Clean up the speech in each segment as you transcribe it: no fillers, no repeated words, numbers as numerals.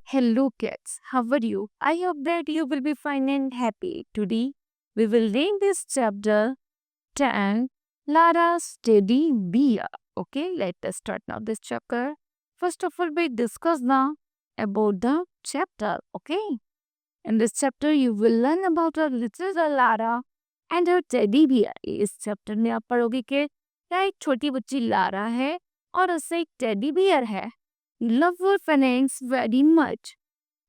Hello, kids. How are you? I hope that you will be fine and happy. Today, we will read this chapter 10, Lara's Teddy Bear. Okay, let us start now this chapter. First of all, we discuss now about the chapter. Okay, in this chapter, you will learn about our little girl Lara and her teddy bear. इस chapter में आप पढ़ोगे कि क्या एक छोटी बच्ची Lara है और उससे एक टेडी बियर है. Love your parents very much.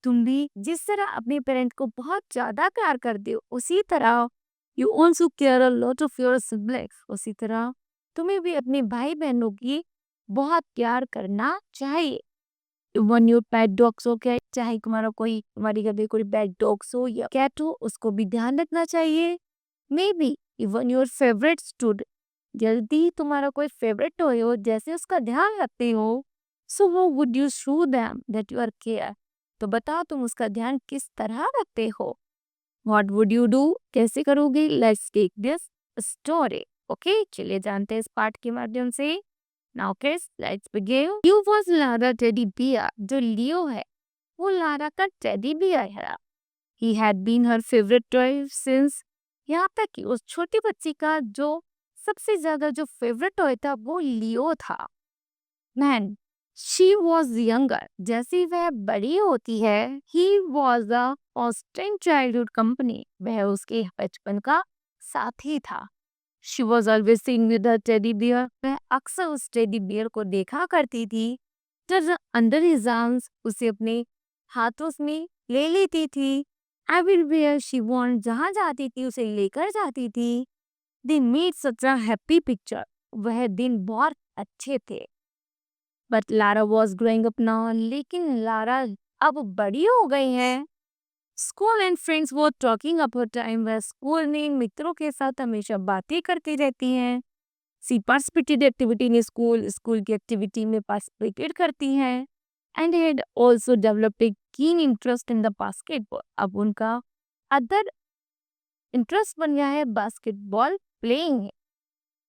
तुम भी जिस तरह अपने पेरेंट को बहुत ज्यादा प्यार करते हो उसी तरह you also care a lot of your siblings. उसी तरह तुम्हें भी अपने भाई बहनों की बहुत प्यार करना चाहिए. वन योर पेट डॉग्स हो क्या, चाहे तुम्हारी घर में कोई पेट डॉग्स हो या कैट हो, उसको भी ध्यान रखना चाहिए. May be even your favourite student, यदि तुम्हारा कोई फेवरेट टॉय हो जैसे उसका ध्यान रखते हो, सो वो would you show them that you are care. तो बताओ तुम उसका ध्यान किस तरह रखते हो. व्हाट वुड यू डू, कैसे करोगे. Let's take this story. Okay, चलिए जानते हैं इस पाठ के माध्यम से. Now kids, let's begin. Leo was Lara teddy bear. जो लियो है वो लारा का टेडी बियर है. He had been her favourite toy since. यहाँ तक कि उस छोटी बच्ची का जो सबसे ज्यादा जो फेवरेट टॉय था वो लियो था. Man she was younger. जैसी वह बड़ी होती है, he was a constant childhood company. वह उसके बचपन का साथी था. She was always seeing with her teddy bear. वह अक्सर उस टेडी बियर को देखा करती थी. जब अंडर हिज आर्म्स, उसे अपने हाथों में ले लेती थी. एवरीवेयर शी वांट, जहाँ जाती थी उसे लेकर जाती थी. They made such a happy picture. वह दिन बहुत अच्छे थे. But Lara was growing up now. लेकिन लारा अब बड़ी हो गई है. स्कूल एंड फ्रेंड्स वो टॉकिंग अबाउट टाइम. वह स्कूल में मित्रों के साथ हमेशा बातें करती रहती हैं. She participated activity in school. School की एक्टिविटी में पार्टिसिपेटेड करती हैं. And had also developed a keen interest in the basketball. अब उनका अदर इंटरेस्ट बन गया है basketball playing.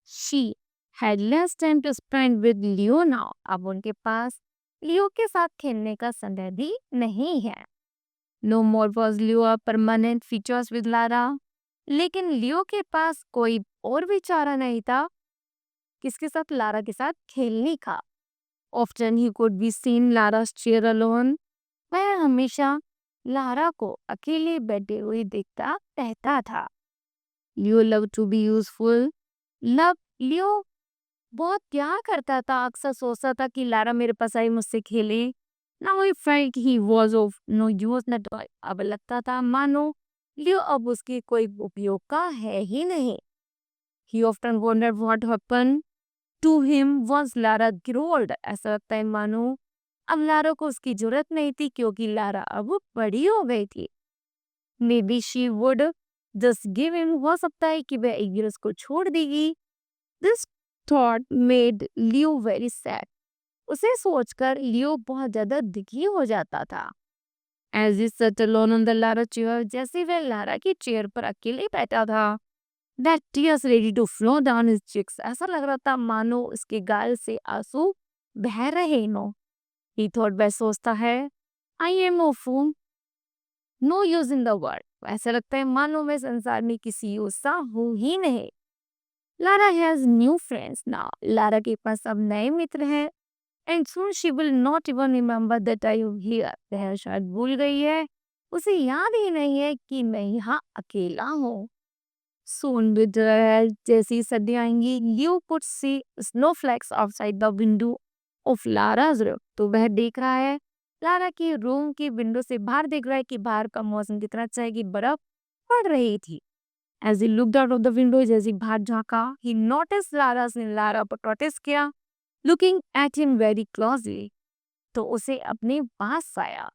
She had less time to spend with Leo now. अब उनके पास लियो के साथ खेलने का समय भी नहीं है. No more was Leo a permanent features with Lara. लेकिन लियो के पास कोई और भी चारा नहीं था किसके साथ, लारा के साथ खेलने का. Often he could be seen Lara's chair alone. वह हमेशा लारा को अकेले बैठे हुए देखता रहता था. लियो love to be useful. लियो बहुत प्यार करता था. अक्सर सोचता था कि लारा मेरे पास आई मुझसे खेले. Now he felt he was of no use at all. अब लगता था मानो लियो अब उसके कोई उपयोग का है ही नहीं. He often wondered what happened to him once Lara grew old. ऐसा लगता है मानो अब लारा को उसकी जरूरत नहीं थी क्योंकि लारा अब बड़ी हो गई थी. Maybe she would just give him. हो सकता है कि वह एक दिन उसको छोड़ देगी. This thought made Leo very sad. उसे सोचकर लियो बहुत ज्यादा दुखी हो जाता था. As he sat alone on the Lara chair, जैसे वह लारा की चेयर पर अकेले बैठा था, that tears ready to flow down his cheeks. ऐसा लग रहा था मानो उसके गाल से आंसू बह रहे नो. He thought, वह सोचता है, I am of no use in the world. ऐसा लगता है मानो मैं संसार में किसी यूज सा हूँ ही नहीं. Lara has new friends now. Lara के पास अब नए मित्र हैं. And soon she will not even remember that I am here. वह शायद भूल गई है, उसे याद ही नहीं है कि मैं यहाँ अकेला हूँ. Soon with जैसी सर्दियाँ आएंगी, you could see snowflakes outside the window of Lara's room. तो वह देख रहा है, लारा के रूम की विंडो से बाहर देख रहा है कि बाहर का मौसम कितना अच्छा है कि बर्फ पड़ रही थी. As he looked out of the window, जैसे बाहर झांका, he noticed Lara's ने लारा पर नोटिस किया, looking at him very closely. तो उसे अपने पास आया.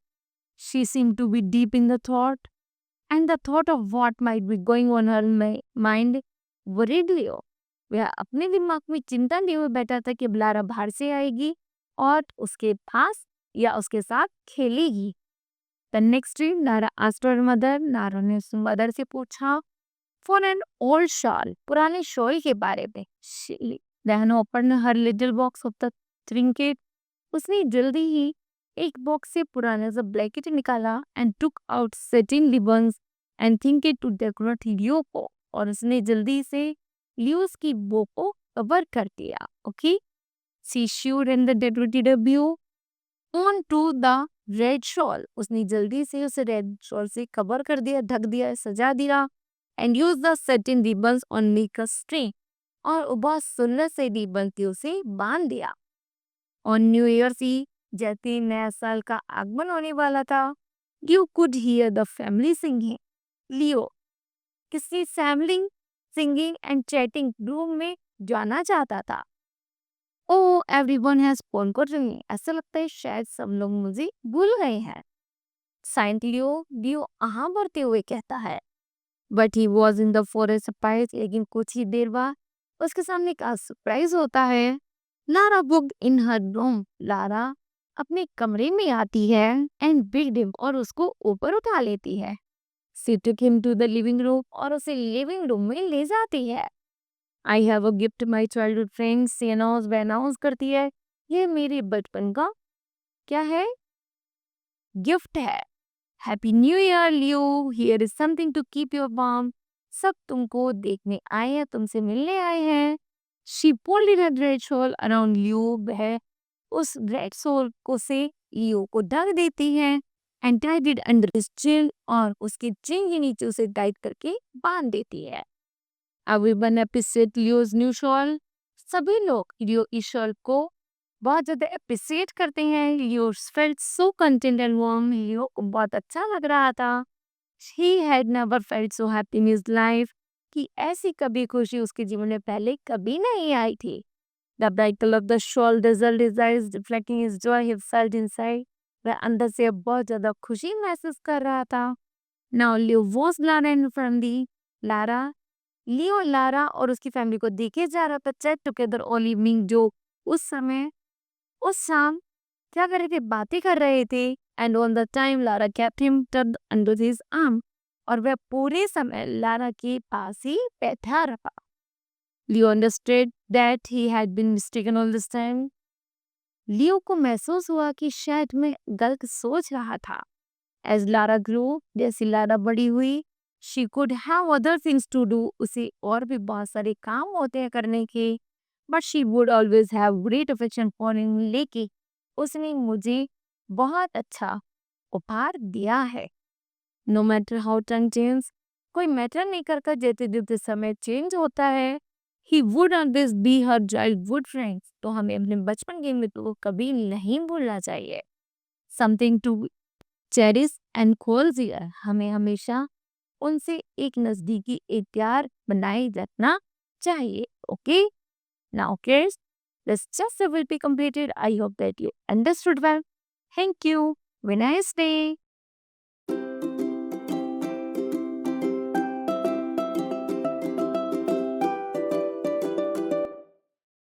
She seemed to be deep in the thought, and the thought of what might be going on her mind worried Leo. वह अपने दिमाग में चिंता लिए हुए बैठा था कि अब लारा बाहर से आएगी और उसके पास या उसके साथ खेलेगी. The next day, Lara asked her mother. Lara ने उस मदर से पूछा, फॉर एन ओल्ड शॉल, पुराने शॉल के बारे में। Then open her little box of the trinket, उसने जल्दी ही एक बॉक्स से पुराना सा ब्लैंकेट निकाला and took out satin ribbons and thinked to decorate Leo को, और उसने जल्दी से लियोस की बो को कवर कर दिया। Okay, she should and the decorated view on to the red shawl, उसने जल्दी से उसे रेड शॉल से कवर कर दिया, ढक दिया, सजा दिया। And use the satin ribbons on make a string, और बहुत सुंदर से रिबन से उसे बांध दिया। ऑन न्यू ईयर्स ईव, जैसे ही नया साल का आगमन होने वाला था, you could hear the family singing. Leo किसी family singing and chatting room में जाना चाहता था। Oh everyone has forgotten me, ऐसा लगता है शायद सब लोग मुझे भूल गए हैं। साइंट लियो लियो आहाँ भरते हुए कहता है। But he was in the forest surprise, लेकिन कुछ ही देर बाद उसके सामने एक सरप्राइज होता है। लारा बुक्ड इन हर रूम, लारा अपने कमरे में आती है एंड बिग हिम, और उसको ऊपर उठा लेती है। She took him to the living room, और उसे लिविंग रूम में ले जाती है। I have a gift my childhood friends, she announce करती है, ये मेरे बचपन का क्या है, गिफ्ट है। Happy new year Leo, here is something to keep your warm, सब तुमको देखने आए हैं, तुमसे मिलने आए हैं। She pulled in a red shawl around Leo, वह उस रेड शॉल को से लियो को ढक देती है and tied it under his chin, और उसके चिन के नीचे उसे टाइट करके बांध देती है। Everyone appreciate Leos new shawl, सभी लोग लियो की शॉल को बहुत ज़्यादा अप्रिशिएट करते हैं। Leo felt so content and warm, Leo को बहुत अच्छा लग रहा था। He had never felt so happy in his life, कि ऐसी कभी खुशी उसके जीवन में पहले कभी नहीं आई थी। The bright colour of the shawl dazzled his eyes, reflecting his joy he felt inside, वह अंदर से बहुत ज़्यादा खुशी महसूस कर रहा था। Now Leo was Lara and family, Lara Leo Lara और उसकी फैमिली को देखे जा रहा था चैट टुगेदर ऑल इवनिंग, जो उस समय उस शाम क्या कर रहे थे, बातें कर रहे थे। And on the time Lara kept him tucked under his arm, और वह पूरे समय लारा के पास ही बैठा रहा। Leo understood that he had been mistaken all this time, Leo को महसूस हुआ कि शायद मैं गलत सोच रहा था। एज लारा ग्रो, जैसी लारा बड़ी हुई, she could have other things to do, उसे और भी बहुत सारे काम होते हैं करने के। But she would always have great affection for him, लेकिन उसने मुझे बहुत अच्छा उपहार दिया है। No matter how time change, कोई मैटर नहीं करता जैसे जैसे समय चेंज होता है। He would always be her childhood friends, तो हमें अपने बचपन के मित्रों को कभी नहीं भूलना चाहिए। समथिंग टू चेरिश एंड कोल्जियर, हमें हमेशा उनसे एक नजदीकी एक प्यार बनाए रखना चाहिए। Okay, now kids, this chapter will be completed. I hope that you understood well. Thank you. Have a nice day.